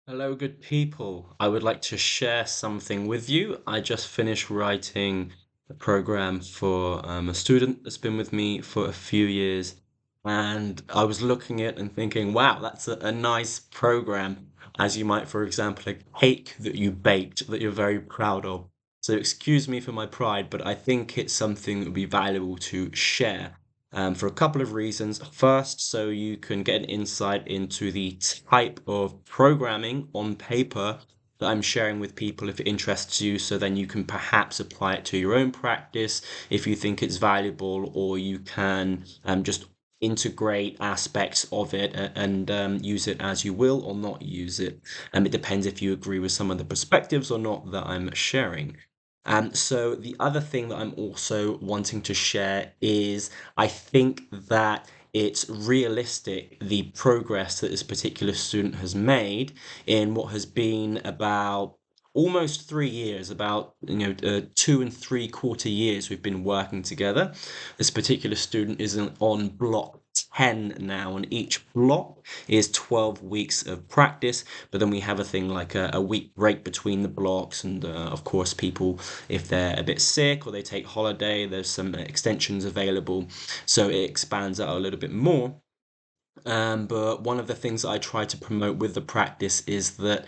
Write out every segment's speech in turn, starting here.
Hello, good people. I would like to share something with you. I just finished writing a program for a student that's been with me for a few years, and I was looking at it and thinking, wow, that's a nice program, as you might, for example, a cake that you baked that you're very proud of. So excuse me for my pride, but I think it's something that would be valuable to share for a couple of reasons. First, so you can get an insight into the type of programming on paper that I'm sharing with people if it interests you, so then you can perhaps apply it to your own practice if you think it's valuable, or you can just integrate aspects of it and use it as you will or not use it. It depends if you agree with some of the perspectives or not that I'm sharing. So the other thing that I'm also wanting to share is I think that it's realistic the progress that this particular student has made in what has been about almost 3 years, about 2 and 3/4 years we've been working together. This particular student is on block 10 now, and each block is 12 weeks of practice, but then we have a thing like a week break between the blocks, and of course people, if they're a bit sick or they take holiday, there's some extensions available, so it expands out a little bit more. But one of the things that I try to promote with the practice is that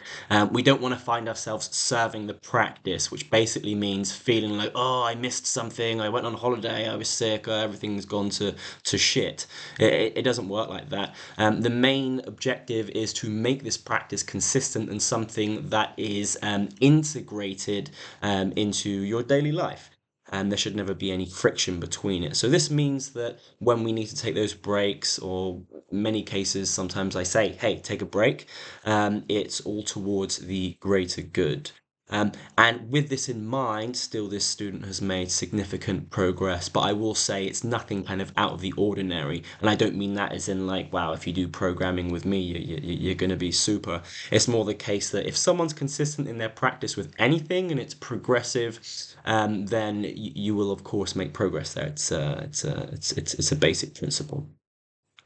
we don't want to find ourselves serving the practice, which basically means feeling like, oh, I missed something, I went on holiday, I was sick, everything's gone to shit. It doesn't work like that. The main objective is to make this practice consistent and something that is integrated into your daily life, and there should never be any friction between it. So this means that when we need to take those breaks, or many cases, sometimes I say, hey, take a break, it's all towards the greater good. And with this in mind, still this student has made significant progress, but I will say it's nothing kind of out of the ordinary. And I don't mean that as in like, wow, if you do programming with me, you're going to be super. It's more the case that if someone's consistent in their practice with anything and it's progressive, then you will of course make progress there. It's a basic principle.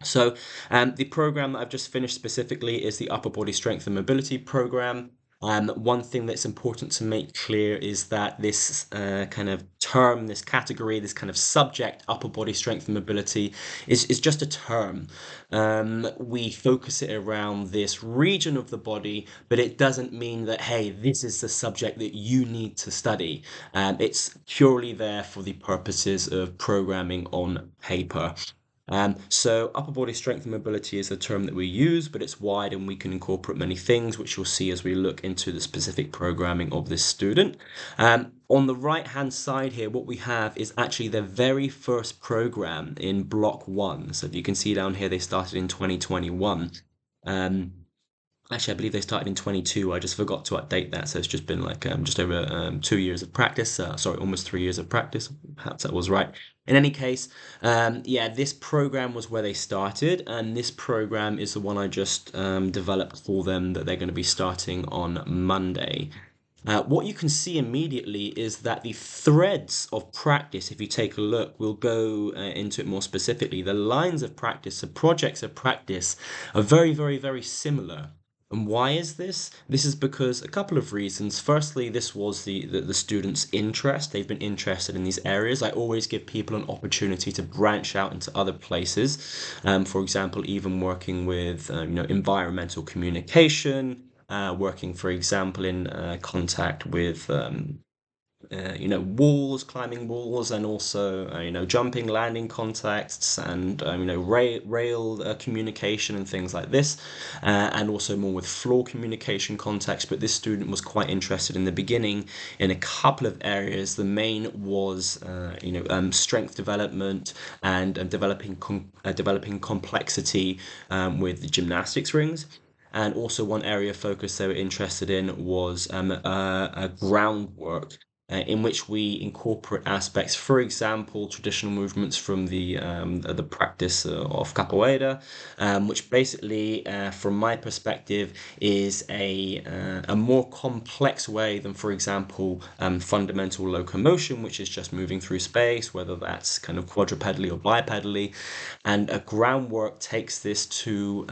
So, the program that I've just finished specifically is the upper body strength and mobility program. One thing that's important to make clear is that this kind of term, this category, this kind of subject, upper body strength and mobility, is just a term. We focus it around this region of the body, but it doesn't mean that, hey, this is the subject that you need to study. It's purely there for the purposes of programming on paper. So upper body strength and mobility is a term that we use, but it's wide and we can incorporate many things, which you'll see as we look into the specific programming of this student. On the right-hand side here, what we have is actually the very first program in block one. So if you can see down here, they started in 2021. Um, Actually, I believe they started in 22. I just forgot to update that, so it's just been like just over 2 years of practice. Sorry, almost 3 years of practice. Perhaps that was right. In any case, yeah, this program was where they started, and this program is the one I just developed for them that they're going to be starting on Monday. What you can see immediately is that the threads of practice, if you take a look, we'll go into it more specifically. The lines of practice, the projects of practice, are very, very, very similar. And why is this? This is because a couple of reasons. Firstly, this was the students' interest. They've been interested in these areas. I always give people an opportunity to branch out into other places. For example, even working with environmental communication, working, for example, in contact with walls, climbing walls, and also jumping, landing contacts, and rail communication and things like this, and also more with floor communication context. But this student was quite interested in the beginning in a couple of areas. The main was strength development and developing complexity with the gymnastics rings. And also one area of focus they were interested in was groundwork. in which we incorporate aspects, for example, traditional movements from the practice of capoeira, which basically, from my perspective, is a more complex way than, for example, fundamental locomotion, which is just moving through space, whether that's kind of quadrupedally or bipedally. And a groundwork takes this to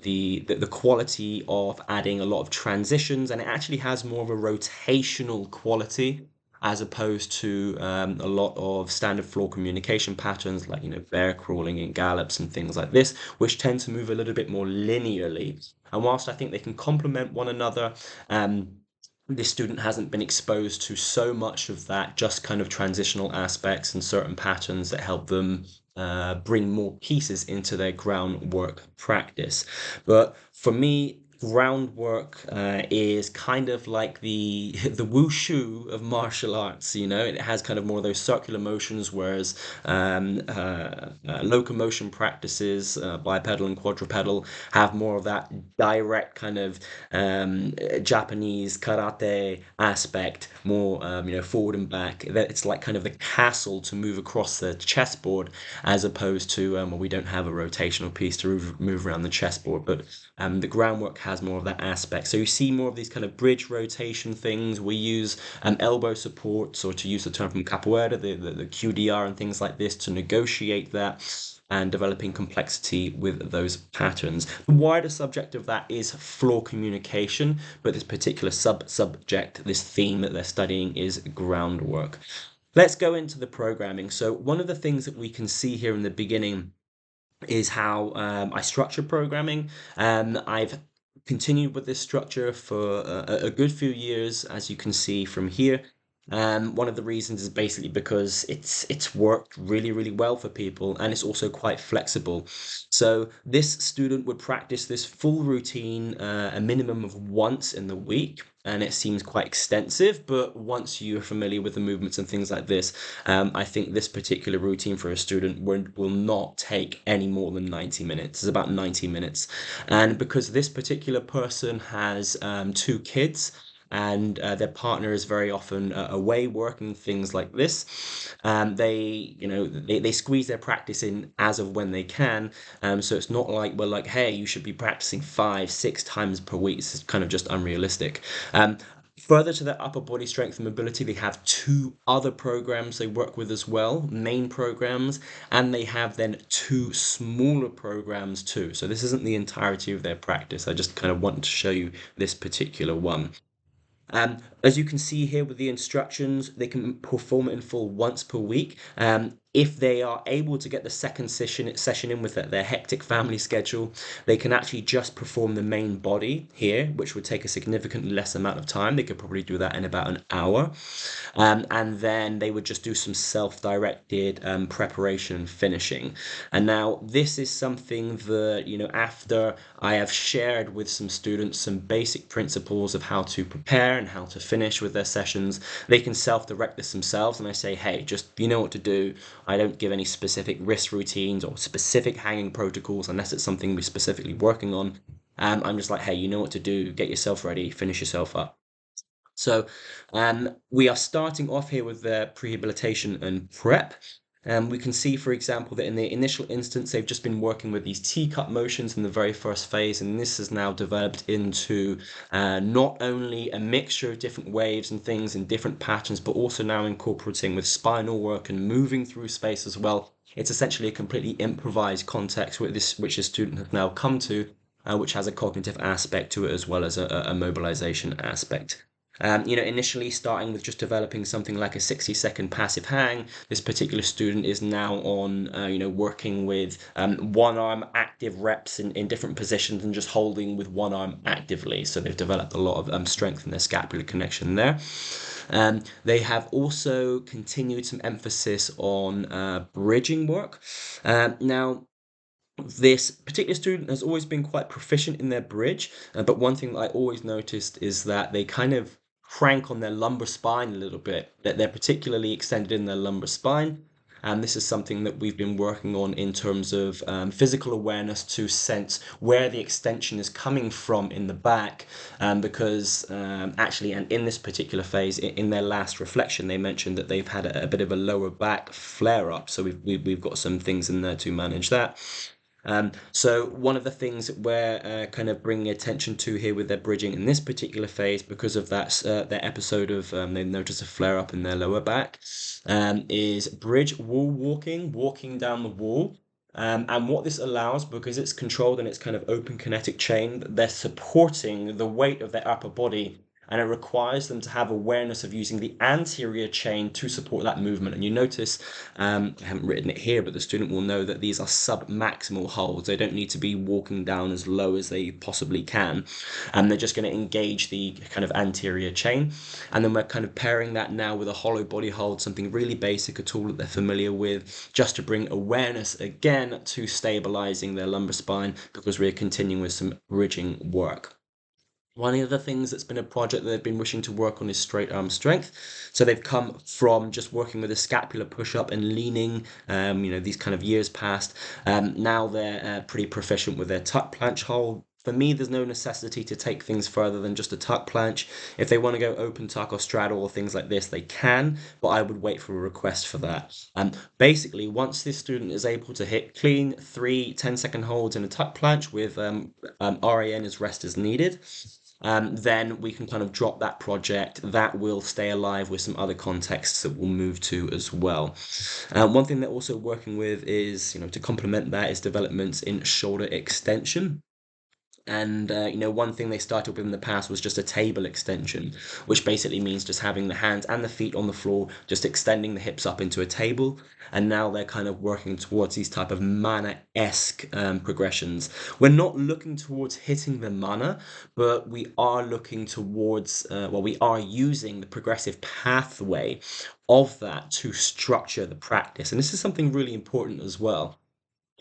the quality of adding a lot of transitions, and it actually has more of a rotational quality as opposed to a lot of standard floor communication patterns like, bear crawling and gallops and things like this, which tend to move a little bit more linearly. And whilst I think they can complement one another, this student hasn't been exposed to so much of that, just kind of transitional aspects and certain patterns that help them bring more pieces into their groundwork practice. But for me, groundwork is kind of like the wushu of martial arts. It has kind of more of those circular motions, whereas locomotion practices, bipedal and quadrupedal, have more of that direct kind of Japanese karate aspect, more forward and back. That it's like kind of the castle to move across the chessboard, as opposed to well, we don't have a rotational piece to move around the chessboard, but the groundwork has more of that aspect. So you see more of these kind of bridge rotation things. We use elbow supports, or to use the term from capoeira, the QDR and things like this, to negotiate that and developing complexity with those patterns. The wider subject of that is floor communication, but this particular subject, this theme that they're studying, is groundwork. Let's go into the programming. So one of the things that we can see here in the beginning is how I structure programming. I've continued with this structure for a good few years, as you can see from here. One of the reasons is basically because it's worked really, really well for people, and it's also quite flexible. So this student would practice this full routine a minimum of once in the week, and it seems quite extensive, but once you're familiar with the movements and things like this, I think this particular routine for a student will not take any more than 90 minutes. It's about 90 minutes. And because this particular person has 2 kids, and their partner is very often away working, things like this, they squeeze their practice in as of when they can. So it's not like we're like, hey, you should be practicing 5-6 times per week. It's kind of just unrealistic. Further to their upper body strength and mobility, they have 2 other programs they work with as well, main programs, and they have then 2 smaller programs too. So this isn't the entirety of their practice. I just kind of want to show you this particular one. As you can see here with the instructions, they can perform it in full once per week. If they are able to get the second session in with their hectic family schedule, they can actually just perform the main body here, which would take a significantly less amount of time. They could probably do that in about an hour. And then they would just do some self-directed preparation and finishing. And now this is something that, after I have shared with some students some basic principles of how to prepare and how to finish with their sessions, they can self-direct this themselves. And I say, hey, just you know what to do. I don't give any specific wrist routines or specific hanging protocols unless it's something we're specifically working on. I'm just like, hey, you know what to do. Get yourself ready, finish yourself up. So we are starting off here with the prehabilitation and prep. We can see, for example, that in the initial instance, they've just been working with these teacup motions in the very first phase, and this has now developed into not only a mixture of different waves and things in different patterns, but also now incorporating with spinal work and moving through space as well. It's essentially a completely improvised context which this student has now come to, which has a cognitive aspect to it as well as a mobilization aspect. Initially starting with just developing something like a 60-second passive hang, this particular student is now on, working with one arm active reps in different positions and just holding with one arm actively. So they've developed a lot of strength in their scapular connection there. They have also continued some emphasis on bridging work. Now, this particular student has always been quite proficient in their bridge, but one thing that I always noticed is that they kind of crank on their lumbar spine a little bit, that they're particularly extended in their lumbar spine. And this is something that we've been working on in terms of physical awareness to sense where the extension is coming from in the back. Because actually, and in this particular phase, in their last reflection, they mentioned that they've had a bit of a lower back flare up. So we've got some things in there to manage that. So one of the things that we're kind of bringing attention to here with their bridging in this particular phase, because of that their episode of they notice a flare up in their lower back, is bridge wall walking down the wall. And what this allows, because it's controlled and it's kind of open kinetic chain, they're supporting the weight of their upper body, and it requires them to have awareness of using the anterior chain to support that movement. And you notice, I haven't written it here, but the student will know that these are sub-maximal holds. They don't need to be walking down as low as they possibly can. And they're just going to engage the kind of anterior chain. And then we're kind of pairing that now with a hollow body hold, something really basic, a tool that they're familiar with, just to bring awareness again to stabilizing their lumbar spine, because we're continuing with some bridging work. One of the things that's been a project that they've been wishing to work on is straight arm strength. So they've come from just working with a scapular push-up and leaning, these kind of years past. Now they're pretty proficient with their tuck planche hold. For me, there's no necessity to take things further than just a tuck planche. If they want to go open tuck or straddle or things like this, they can, but I would wait for a request for that. Basically, once this student is able to hit clean 3 10-second holds in a tuck planche with RAN as rest as needed, then we can kind of drop that project. That will stay alive with some other contexts that we'll move to as well. One thing they're also working with is, to complement that, is developments in shoulder extension. And one thing they started with in the past was just a table extension, which basically means just having the hands and the feet on the floor, just extending the hips up into a table. And now they're kind of working towards these type of mana-esque progressions. We're not looking towards hitting the mana, but we are looking towards, we are using the progressive pathway of that to structure the practice. And this is something really important as well.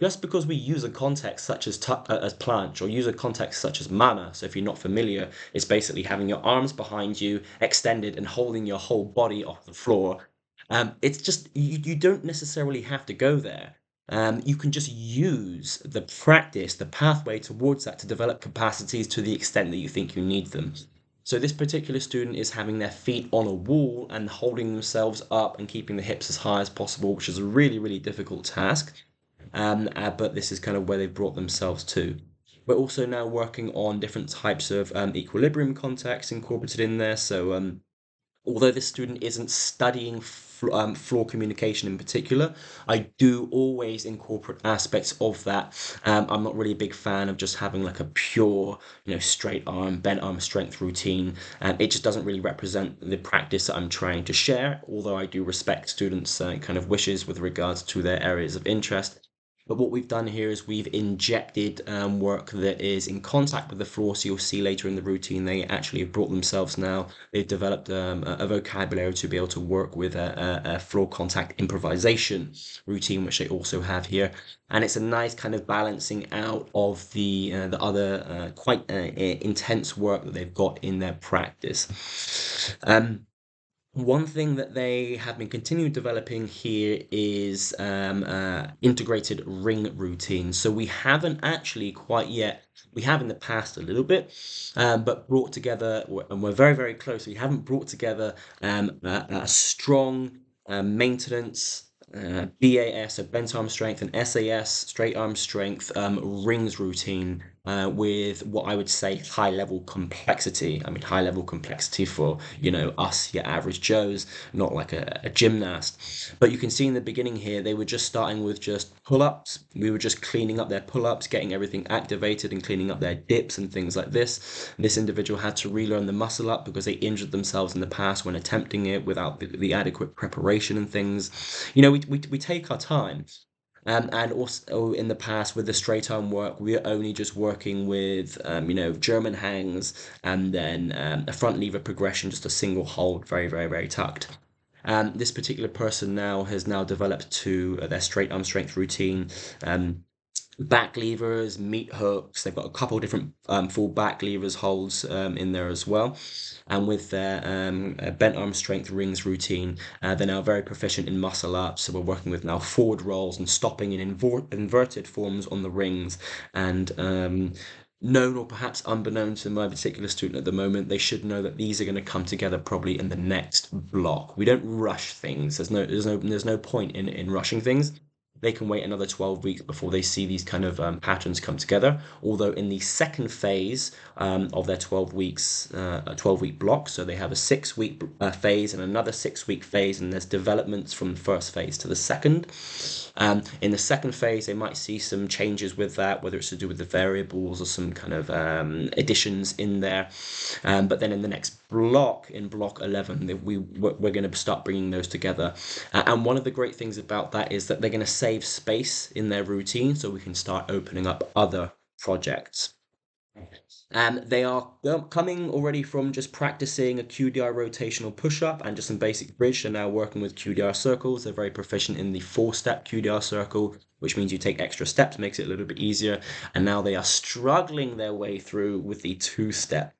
Just because we use a context such as planche, or use a context such as mana, so if you're not familiar, it's basically having your arms behind you, extended and holding your whole body off the floor. It's just, you don't necessarily have to go there. You can just use the practice, the pathway towards that, to develop capacities to the extent that you think you need them. So this particular student is having their feet on a wall and holding themselves up and keeping the hips as high as possible, which is a really, really difficult task. But this is kind of where they've brought themselves to. We're also now working on different types of equilibrium contexts incorporated in there. So although this student isn't studying floor communication in particular, I do always incorporate aspects of that. I'm not really a big fan of just having like a pure, straight arm, bent arm strength routine. It just doesn't really represent the practice that I'm trying to share, although I do respect students' kind of wishes with regards to their areas of interest. But what we've done here is we've injected work that is in contact with the floor. So you'll see later in the routine, they actually have brought themselves now. They've developed a vocabulary to be able to work with a floor contact improvisation routine, which they also have here. And it's a nice kind of balancing out of the other quite intense work that they've got in their practice. One thing that they have been continuing developing here is integrated ring routines. So we haven't actually quite yet, we have in the past a little bit, but brought together, and we're very, very close. We haven't brought together a strong maintenance BAS, so bent arm strength, and SAS, straight arm strength, rings routine with what I would say high level complexity. I mean, high level complexity for, us, your average Joes, not like a gymnast. But you can see in the beginning here, they were just starting with just pull-ups. We were just cleaning up their pull-ups, getting everything activated and cleaning up their dips and things like this. This individual had to relearn the muscle up because they injured themselves in the past when attempting it without the adequate preparation and things. We take our time. And also in the past with the straight arm work, we are only just working with, German hangs, and then a front lever progression, just a single hold, very, very, very tucked. This particular person now has developed to their straight arm strength routine. back levers, meat hooks. They've got a couple of different full back levers holds in there as well. And with their bent arm strength rings routine, they're now very proficient in muscle ups. So we're working with now forward rolls and stopping in inverted forms on the rings. And known or perhaps unbeknown to my particular student at the moment, they should know that these are going to come together probably in the next block. We don't rush things. There's no point in rushing things. They can wait another 12 weeks before they see these kind of patterns come together. Although in the second phase of their 12 weeks, a 12-week block, so they have a 6-week phase and another 6-week phase, and there's developments from the first phase to the second. In the second phase, they might see some changes with that, whether it's to do with the variables or some kind of additions in there. But then in the next block, in block 11, we're going to start bringing those together. And one of the great things about that is that they're going to save space in their routine, so we can start opening up other projects. They are coming already from just practicing a QDR rotational push-up and just some basic bridge. They're now working with QDR circles. They're very proficient in the 4-step QDR circle, which means you take extra steps, makes it a little bit easier. And now they are struggling their way through with the 2-step.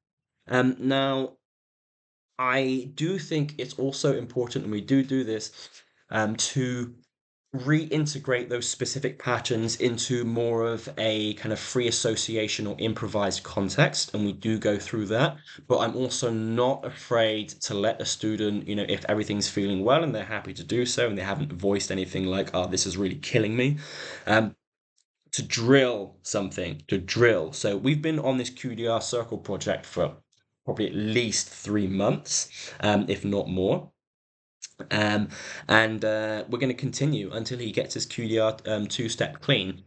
Now, I do think it's also important, and we do this, to reintegrate those specific patterns into more of a kind of free association or improvised context, and we do go through that. But I'm also not afraid to let a student, if everything's feeling well and they're happy to do so and they haven't voiced anything like, oh, this is really killing me, to drill something, So we've been on this QDR circle project for probably at least 3 months, if not more. And we're going to continue until he gets his QDR 2-step clean.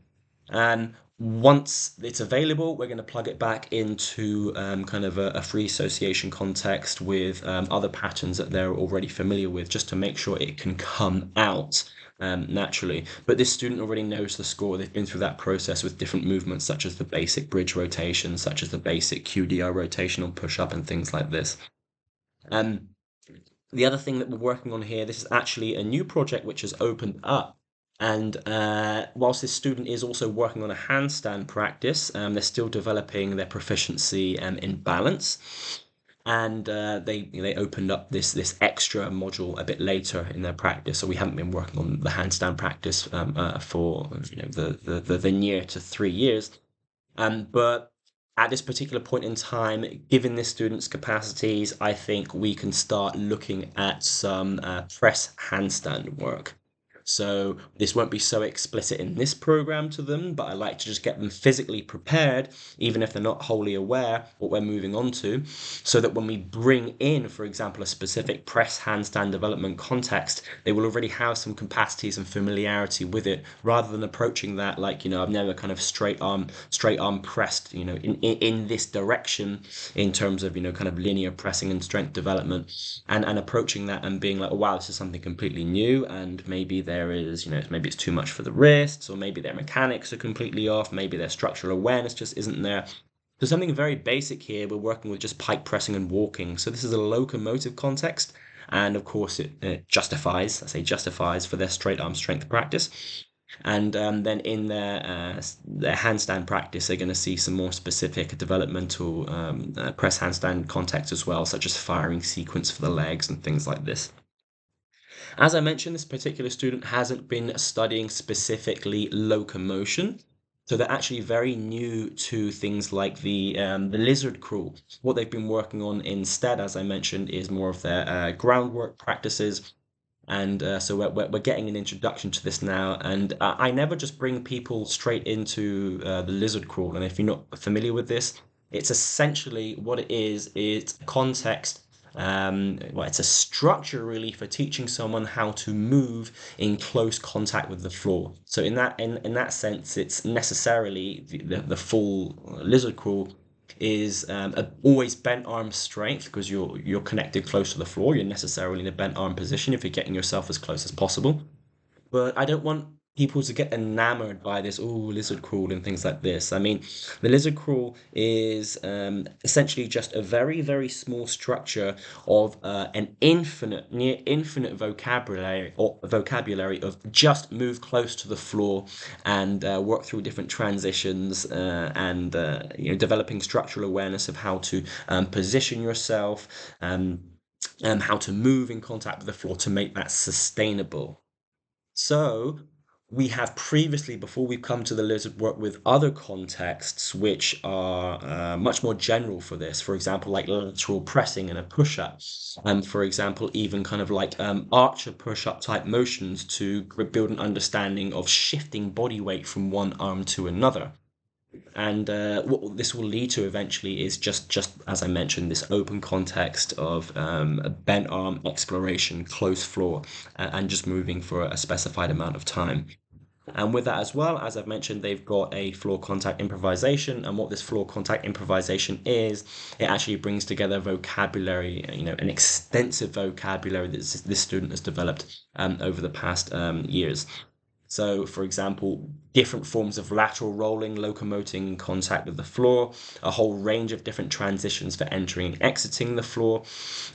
And once it's available, we're going to plug it back into kind of a free association context with other patterns that they're already familiar with, just to make sure it can come out naturally. But this student already knows the score. They've been through that process with different movements, such as the basic bridge rotation, such as the basic QDR rotational push-up and things like this. The other thing that we're working on here, this is actually a new project which has opened up. And whilst this student is also working on a handstand practice, they're still developing their proficiency in balance. And they opened up this extra module a bit later in their practice, so we haven't been working on the handstand practice for the near to 3 years. But at this particular point in time, given this student's capacities, I think we can start looking at some press handstand work. So this won't be so explicit in this program to them, but I like to just get them physically prepared, even if they're not wholly aware what we're moving on to, so that when we bring in, for example, a specific press handstand development context, they will already have some capacities and familiarity with it, rather than approaching that like, I've never kind of straight arm pressed, in this direction in terms of, kind of linear pressing and strength development, and approaching that and being like, oh, wow, this is something completely new, and maybe there is, maybe it's too much for the wrists, or maybe their mechanics are completely off, maybe their structural awareness just isn't there. So something very basic here, we're working with just pike pressing and walking. So this is a locomotive context, and of course it justifies for their straight arm strength practice. And then in their handstand practice, they're going to see some more specific developmental press handstand context as well, such as firing sequence for the legs and things like this. As I mentioned, this particular student hasn't been studying specifically locomotion, so they're actually very new to things like the lizard crawl. What they've been working on instead, as I mentioned, is more of their groundwork practices. And so we're getting an introduction to this now. And I never just bring people straight into the lizard crawl. And if you're not familiar with this, it's essentially what it is. It's context. It's a structure really for teaching someone how to move in close contact with the floor. So in that sense, it's necessarily the full lizard crawl is always bent arm strength, because you're connected close to the floor. You're necessarily in a bent arm position if you're getting yourself as close as possible. But I don't want people to get enamored by this, oh, lizard crawl and things like this. I mean, the lizard crawl is essentially just a very, very small structure of an infinite, near infinite vocabulary of just move close to the floor and work through different transitions and developing structural awareness of how to position yourself, how to move in contact with the floor to make that sustainable. So we have previously, before we've come to the lizard, worked with other contexts which are much more general for this. For example, like lateral pressing and a push-up. For example, even kind of like archer push-up type motions to build an understanding of shifting body weight from one arm to another. And what this will lead to eventually is just as I mentioned, this open context of a bent arm exploration, close floor, and just moving for a specified amount of time. And with that as well, as I've mentioned, they've got a floor contact improvisation. And what this floor contact improvisation is, it actually brings together vocabulary, an extensive vocabulary that this student has developed over the past years. So, for example, different forms of lateral rolling, locomoting in contact with the floor, a whole range of different transitions for entering and exiting the floor,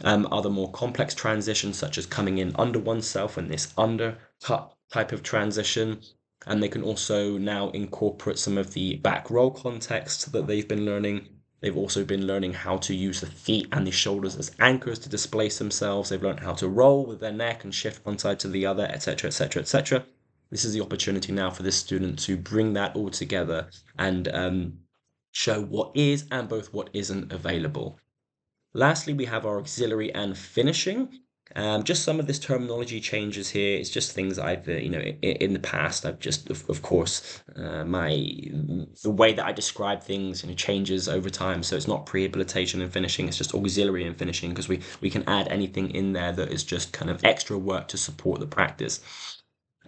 other more complex transitions such as coming in under oneself and this undercut type of transition. And they can also now incorporate some of the back roll context that they've been learning. They've also been learning how to use the feet and the shoulders as anchors to displace themselves. They've learned how to roll with their neck and shift one side to the other, etc., etc., etc. This is the opportunity now for this student to bring that all together and show what is and both what isn't available. Lastly, we have our auxiliary and finishing. Just some of this terminology changes here. It's just things I've, in the past, I've just, of course, the way that I describe things, changes over time. So it's not prehabilitation and finishing. It's just auxiliary and finishing because we can add anything in there that is just kind of extra work to support the practice.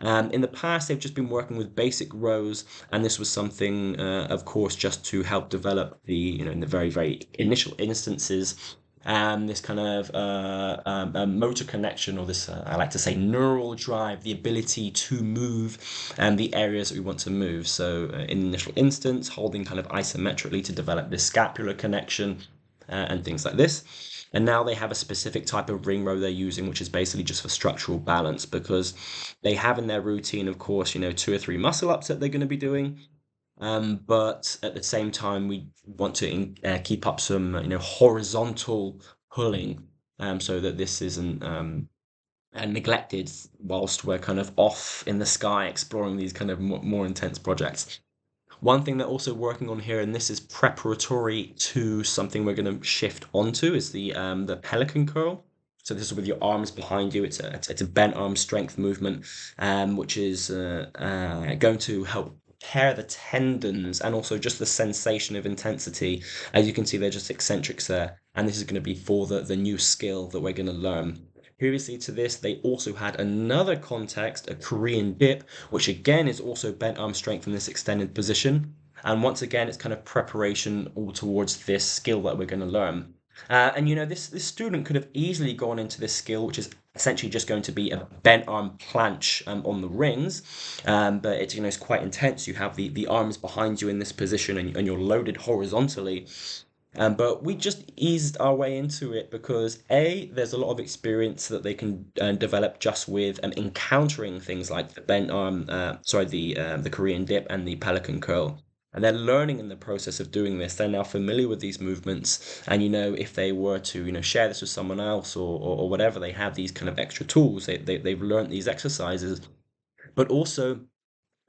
In the past, they've just been working with basic rows, and this was something, of course, just to help develop in the very, very initial instances, this kind of motor connection, or this, I like to say, neural drive, the ability to move and the areas that we want to move. So in the initial instance, holding kind of isometrically to develop this scapular connection and things like this. And now they have a specific type of ring row they're using, which is basically just for structural balance, because they have in their routine, of course, 2 or 3 muscle ups that they're going to be doing. But at the same time, we want to keep up some, horizontal pulling, so that this isn't neglected whilst we're kind of off in the sky exploring these kind of more intense projects. One thing they're also working on here, and this is preparatory to something we're going to shift onto, is the pelican curl. So this is with your arms behind you. It's a bent arm strength movement, which is going to help pair the tendons and also just the sensation of intensity. As you can see, they're just eccentrics there, and this is going to be for the new skill that we're going to learn. Previously to this, they also had another context, a Korean dip, which again is also bent arm strength in this extended position. And once again, it's kind of preparation all towards this skill that we're going to learn. And this student could have easily gone into this skill, which is essentially just going to be a bent arm planche on the rings, but it's quite intense. You have the arms behind you in this position, and you're loaded horizontally. But we just eased our way into it because there's a lot of experience that they can develop just with encountering things like the bent arm, the Korean dip and the pelican curl. And they're learning in the process of doing this. They're now familiar with these movements, and if they were to share this with someone else or whatever, they have these kind of extra tools. They've learned these exercises, but also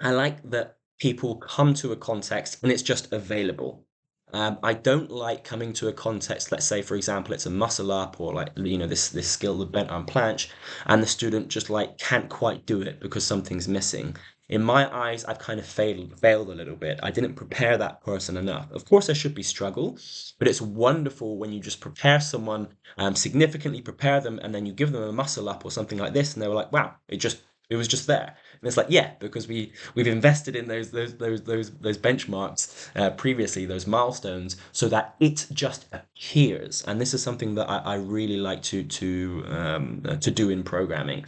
I like that people come to a context and it's just available. I don't like coming to a context, let's say, for example, it's a muscle up or like, this skill, the bent arm planche, and the student just like can't quite do it because something's missing. In my eyes, I've kind of failed a little bit. I didn't prepare that person enough. Of course, there should be struggle, but it's wonderful when you just prepare someone, significantly prepare them, and then you give them a muscle up or something like this, and they were like, wow, it just It was just there. And it's like, yeah, because we've invested in those benchmarks previously, those milestones, so that it just appears. And this is something that I really like to do in programming,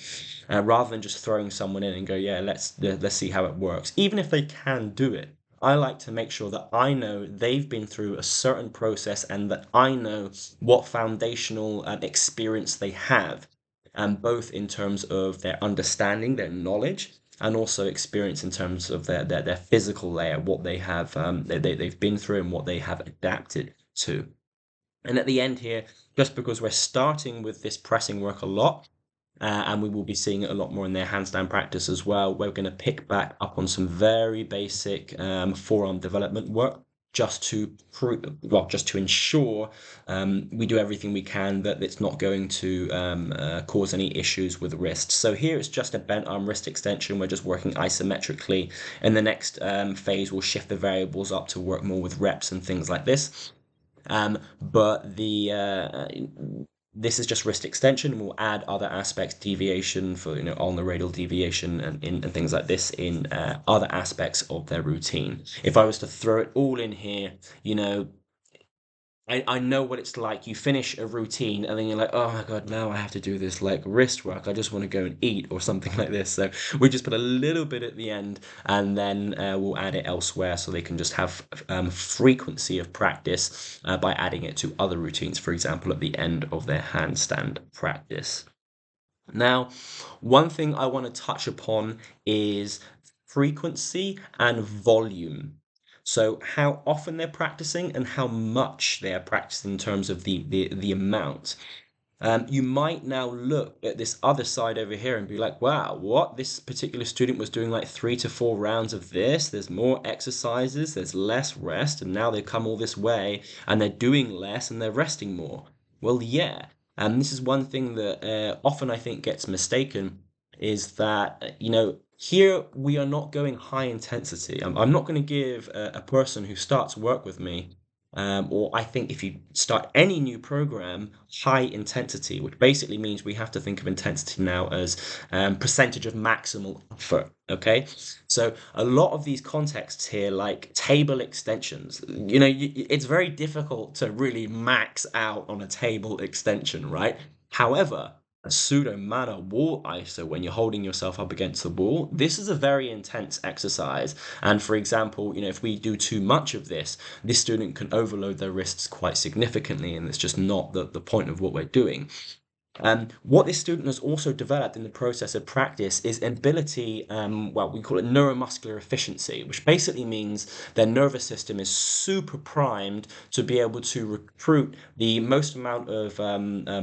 rather than just throwing someone in and go, yeah, let's see how it works. Even if they can do it, I like to make sure that I know they've been through a certain process and that I know what foundational experience they have, and both in terms of their understanding, their knowledge, and also experience in terms of their physical layer, what they have they've been through and what they have adapted to. And at the end here, just because we're starting with this pressing work a lot, and we will be seeing it a lot more in their handstand practice as well, we're going to pick back up on some very basic forearm development work, just to just to ensure we do everything we can that it's not going to cause any issues with wrists. So here it's just a bent arm wrist extension. We're just working isometrically. In the next phase, we'll shift the variables up to work more with reps and things like this. But this is just wrist extension. We'll add other aspects, deviation for on the radial deviation and things like this in other aspects of their routine. If I was to throw it all in here, I know what it's like. You finish a routine and then you're like, oh my God, now I have to do this like wrist work. I just want to go and eat or something like this. So we just put a little bit at the end, and then we'll add it elsewhere so they can just have frequency of practice by adding it to other routines, for example, at the end of their handstand practice. Now, one thing I want to touch upon is frequency and volume. So how often they're practicing and how much they are practicing in terms of the amount. You might now look at this other side over here and be like, wow, what? This particular student was doing like 3 to 4 rounds of this. There's more exercises, there's less rest, and now they've come all this way and they're doing less and they're resting more. Well, yeah. And this is one thing that often I think gets mistaken, is that, here we are not going high intensity. I'm not going to give a person who starts work with me, or I think if you start any new program, high intensity, which basically means we have to think of intensity now as percentage of maximal effort. Okay, so a lot of these contexts here, like table extensions, it's very difficult to really max out on a table extension, right? However, a pseudo mana wall iso, when you're holding yourself up against the wall, this is a very intense exercise. And for example, if we do too much of this student can overload their wrists quite significantly, and it's just not the point of what we're doing. What this student has also developed in the process of practice is ability, we call it neuromuscular efficiency, which basically means their nervous system is super primed to be able to recruit the most amount of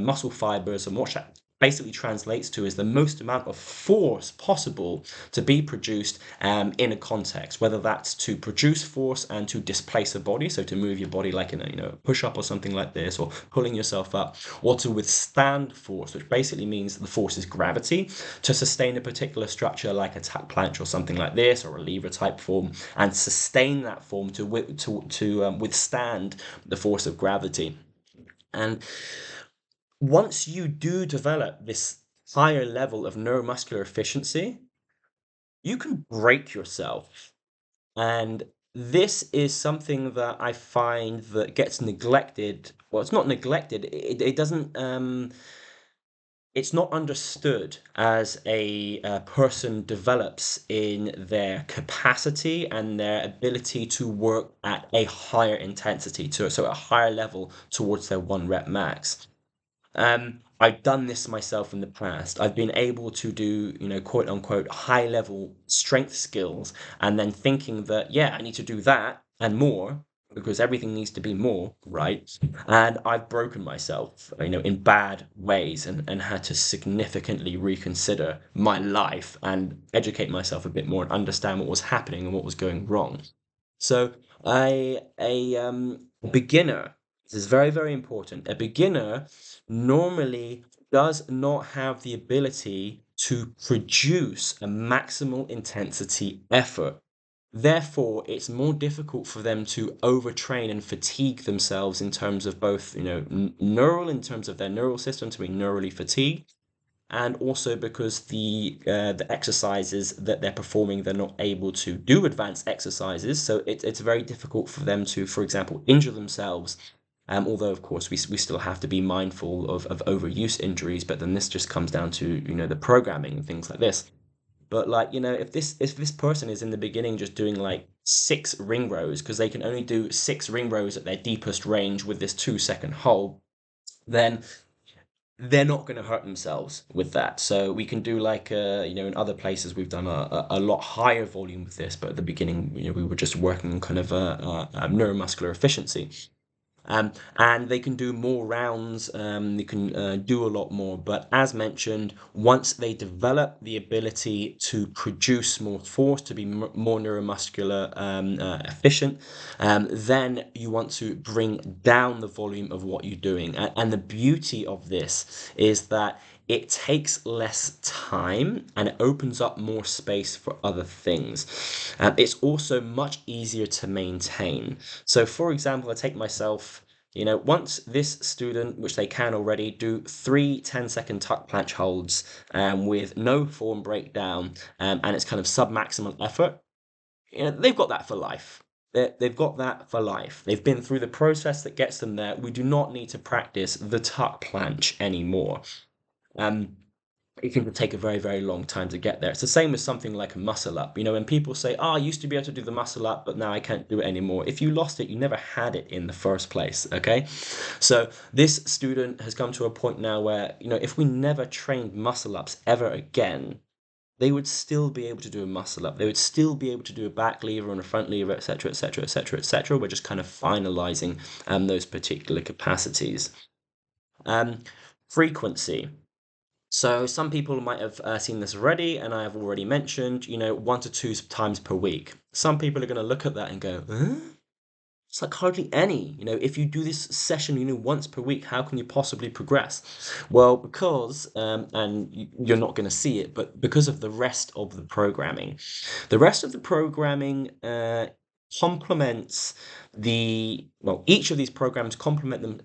muscle fibers, and what that basically translates to is the most amount of force possible to be produced in a context, whether that's to produce force and to displace a body, so to move your body like in a push-up or something like this, or pulling yourself up, or to withstand force, which basically means the force is gravity, to sustain a particular structure like a tap planche or something like this, or a lever type form, and sustain that form to withstand the force of gravity. And once you do develop this higher level of neuromuscular efficiency, you can break yourself. And this is something that I find that gets neglected. Well, it's not neglected. It doesn't. It's not understood as a person develops in their capacity and their ability to work at a higher intensity, so a higher level towards their 1 rep max. I've done this myself in the past. I've been able to do, quote unquote, high level strength skills, and then thinking that, yeah, I need to do that and more because everything needs to be more, right? And I've broken myself, in bad ways, and had to significantly reconsider my life and educate myself a bit more and understand what was happening and what was going wrong. So a beginner, this is very, very important. A beginner normally does not have the ability to produce a maximal intensity effort. Therefore, it's more difficult for them to overtrain and fatigue themselves in terms of both, in terms of their neural system to be neurally fatigued, and also because the exercises that they're performing, they're not able to do advanced exercises, so it's very difficult for them to, for example, injure themselves. Although, of course, we still have to be mindful of overuse injuries, but then this just comes down to, the programming and things like this. But like, if this person is in the beginning just doing like 6 ring rows, because they can only do 6 ring rows at their deepest range with this 2-second hold, then they're not going to hurt themselves with that. So we can do like, in other places we've done a lot higher volume with this, but at the beginning, we were just working on kind of a neuromuscular efficiency. And they can do more rounds, they can do a lot more. But as mentioned, once they develop the ability to produce more force, to be more neuromuscular efficient, then you want to bring down the volume of what you're doing. And the beauty of this is that it takes less time and it opens up more space for other things. It's also much easier to maintain. So, for example, I take myself, once this student, which they can already, do 3 10-second tuck planche holds with no form breakdown, and it's kind of sub-maximal effort, they've got that for life. They've got that for life. They've been through the process that gets them there. We do not need to practice the tuck planche anymore. Um, it can take a very, very long time to get there. It's the same as something like a muscle up. When people say, "Oh, I used to be able to do the muscle up, but now I can't do it anymore." If you lost it, you never had it in the first place, okay? So this student has come to a point now where, if we never trained muscle ups ever again, they would still be able to do a muscle up. They would still be able to do a back lever and a front lever, etc., etc., etc., etc. We're just kind of finalizing those particular capacities. Frequency. So some people might have seen this already, and I have already mentioned, 1 to 2 times per week. Some people are going to look at that and go, huh? It's like hardly any. If you do this session, once per week, how can you possibly progress? Well, because, and you're not going to see it, but because of the rest of the programming. The rest of the programming complements each of these programs complement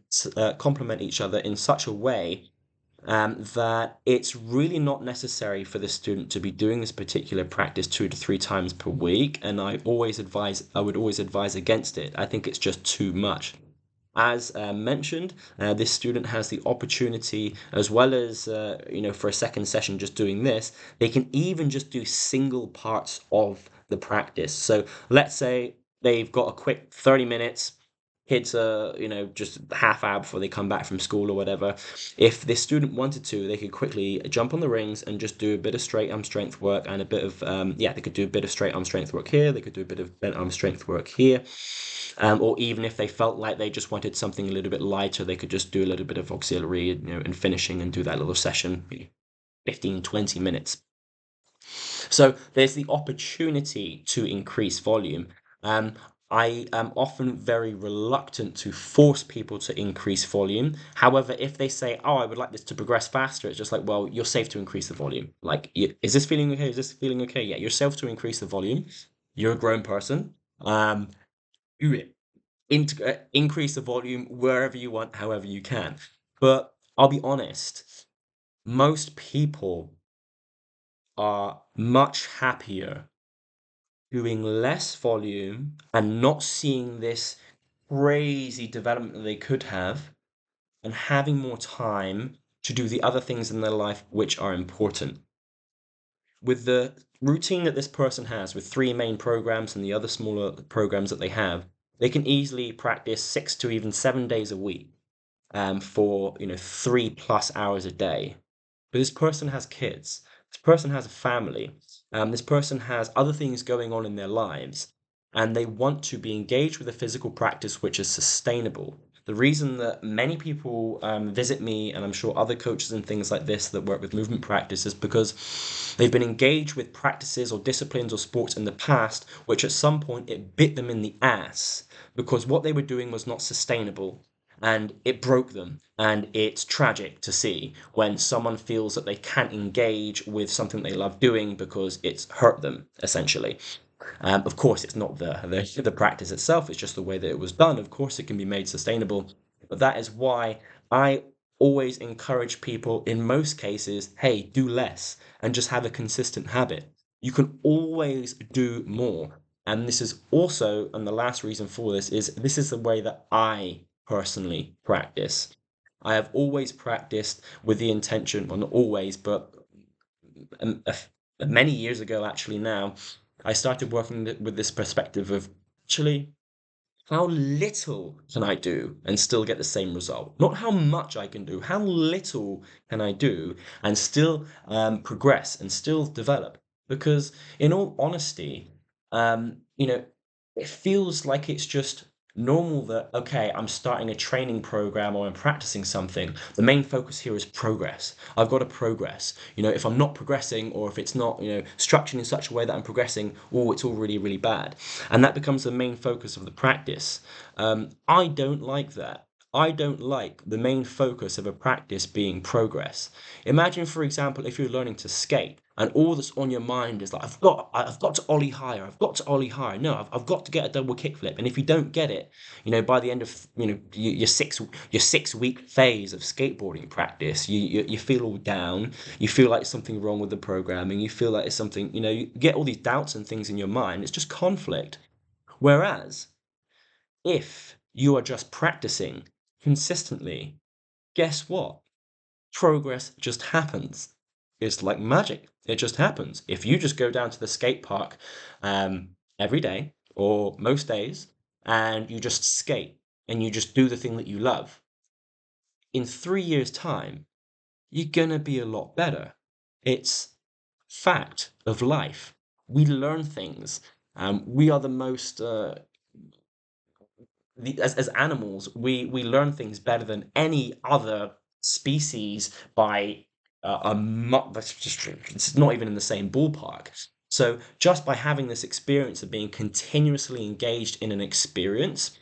each other in such a way that it's really not necessary for the student to be doing this particular practice 2 to 3 times per week, and I would always advise against it. I think it's just too much. As mentioned, this student has the opportunity, as well as for a second session just doing this, they can even just do single parts of the practice. So let's say they've got a quick 30 minutes. Kids are, just half hour before they come back from school or whatever. If this student wanted to, they could quickly jump on the rings and just do a bit of straight arm strength work and a bit of, they could do a bit of straight arm strength work here. They could do a bit of bent arm strength work here. Or even if they felt like they just wanted something a little bit lighter, they could just do a little bit of auxiliary, and finishing and do that little session, 15, 20 minutes. So there's the opportunity to increase volume. I am often very reluctant to force people to increase volume. However, if they say, "Oh, I would like this to progress faster," it's just like, well, you're safe to increase the volume. Like, is this feeling okay? Is this feeling okay? Yeah, you're safe to increase the volume. You're a grown person. Do it. Increase the volume wherever you want, however you can. But I'll be honest, most people are much happier doing less volume and not seeing this crazy development that they could have, and having more time to do the other things in their life which are important. With the routine that this person has, with 3 main programs and the other smaller programs that they have, they can easily practice 6 to even 7 days a week for 3+ hours a day. But this person has kids. This person has a family. This person has other things going on in their lives, and they want to be engaged with a physical practice which is sustainable. The reason that many people visit me, and I'm sure other coaches and things like this that work with movement practice, is because they've been engaged with practices or disciplines or sports in the past, which at some point it bit them in the ass because what they were doing was not sustainable and it broke them. And it's tragic to see when someone feels that they can't engage with something they love doing because it's hurt them, essentially. Of course, it's not the practice itself, it's just the way that it was done. Of course, it can be made sustainable. But that is why I always encourage people in most cases, hey, do less and just have a consistent habit. You can always do more. And this is also, and the last reason for this is the way that I personally practice. I have always practiced with the intention, well, not always, but um, a many years ago, actually, now, I started working with this perspective of actually, how little can I do and still get the same result? Not how much I can do, how little can I do and still progress and still develop? Because, in all honesty, it feels like it's just normal that, okay, I'm starting a training program or I'm practicing something. The main focus here is progress. I've got to progress. If I'm not progressing or if it's not, structured in such a way that I'm progressing, oh, it's all really, really bad. And that becomes the main focus of the practice. I don't like that. I don't like the main focus of a practice being progress. Imagine, for example, if you're learning to skate and all that's on your mind is like, I've got to ollie higher, I've got to ollie higher. No, I've got to get a double kickflip. And if you don't get it, by the end of your 6 week phase of skateboarding practice, you feel all down. You feel like something wrong with the programming. You feel like it's something. You get all these doubts and things in your mind. It's just conflict. Whereas if you are just practicing consistently, guess what? Progress just happens. It's like magic. It just happens. If you just go down to the skate park every day or most days and you just skate and you just do the thing that you love, in 3 years' time, you're going to be a lot better. It's fact of life. We learn things. We are the most as animals, we learn things better than any other species by that's just it's not even in the same ballpark. So just by having this experience of being continuously engaged in an experience,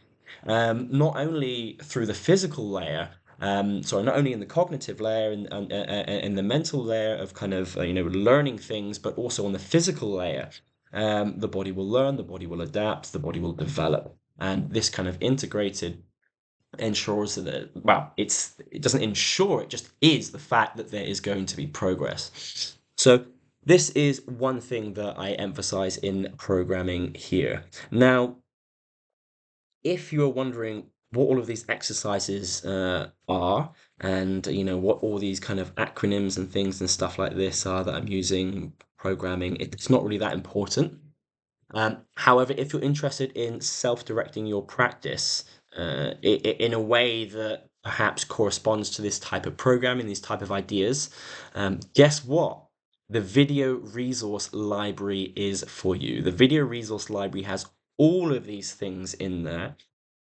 not only through the physical layer, not only in the cognitive layer and the mental layer of kind of learning things, but also on the physical layer, the body will learn, the body will adapt, the body will develop. And this kind of integrated ensures that, well, it doesn't ensure, it just is the fact that there is going to be progress. So this is one thing that I emphasize in programming here. Now, if you're wondering what all of these exercises are, and what all these kind of acronyms and things and stuff like this are that I'm using programming, it's not really that important. However, if you're interested in self-directing your practice in a way that perhaps corresponds to this type of programming, these type of ideas, guess what? The video resource library is for you. The video resource library has all of these things in there.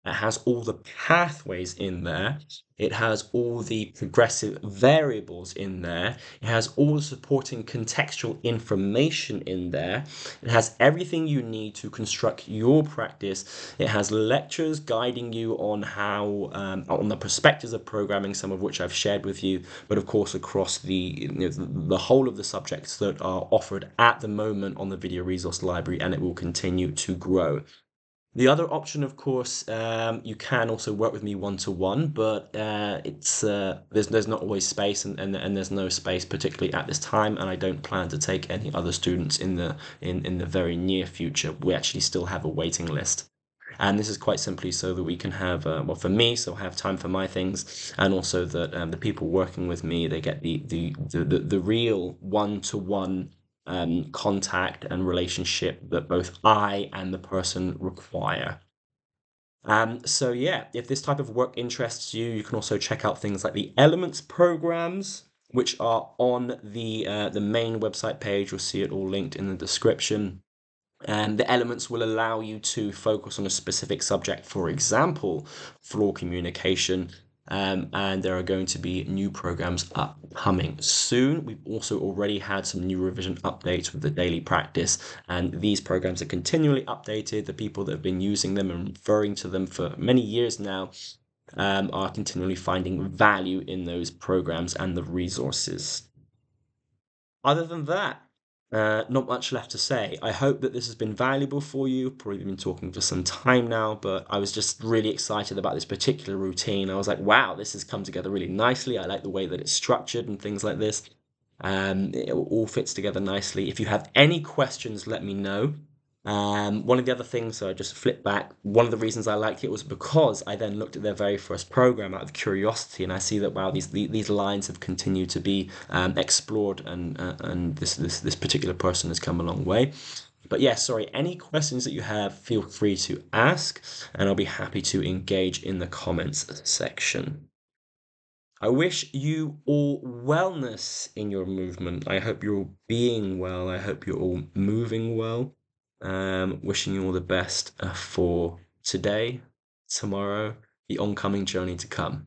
It has all the pathways in there. It has all the progressive variables in there. It has all the supporting contextual information in there. It has everything you need to construct your practice. It has lectures guiding you on how, on the perspectives of programming, some of which I've shared with you, but of course across the whole of the subjects that are offered at the moment on the video resource library, and it will continue to grow. The other option, of course, you can also work with me one-to-one, but it's there's not always space, and there's no space particularly at this time, and I don't plan to take any other students in the very near future. We actually still have a waiting list. And this is quite simply so that we can have, well, for me, so I have time for my things, and also that the people working with me, they get the real one-to-one contact and relationship that both I and the person require. So yeah, if this type of work interests you, you can also check out things like the Elements programs, which are on the main website page. You'll see it all linked in the description. And the elements will allow you to focus on a specific subject, for example, floor communication. And there are going to be new programs upcoming soon. We've also already had some new revision updates with the daily practice, and these programs are continually updated. The people that have been using them and referring to them for many years now are continually finding value in those programs and the resources. Other than that, Not much left to say. I hope that this has been valuable for you. Probably been talking for some time now, but I was just really excited about this particular routine. I was like, wow, this has come together really nicely. I like the way that it's structured and things like this. It all fits together nicely. If you have any questions, let me know. One of the other things, so I just flipped back. One of the reasons I liked it was because I then looked at their very first program out of curiosity, and I see that wow, these lines have continued to be explored, and this particular person has come a long way. But yeah, sorry. Any questions that you have, feel free to ask, and I'll be happy to engage in the comments section. I wish you all wellness in your movement. I hope you're all being well. I hope you're all moving well. Wishing you all the best for today, tomorrow, the oncoming journey to come.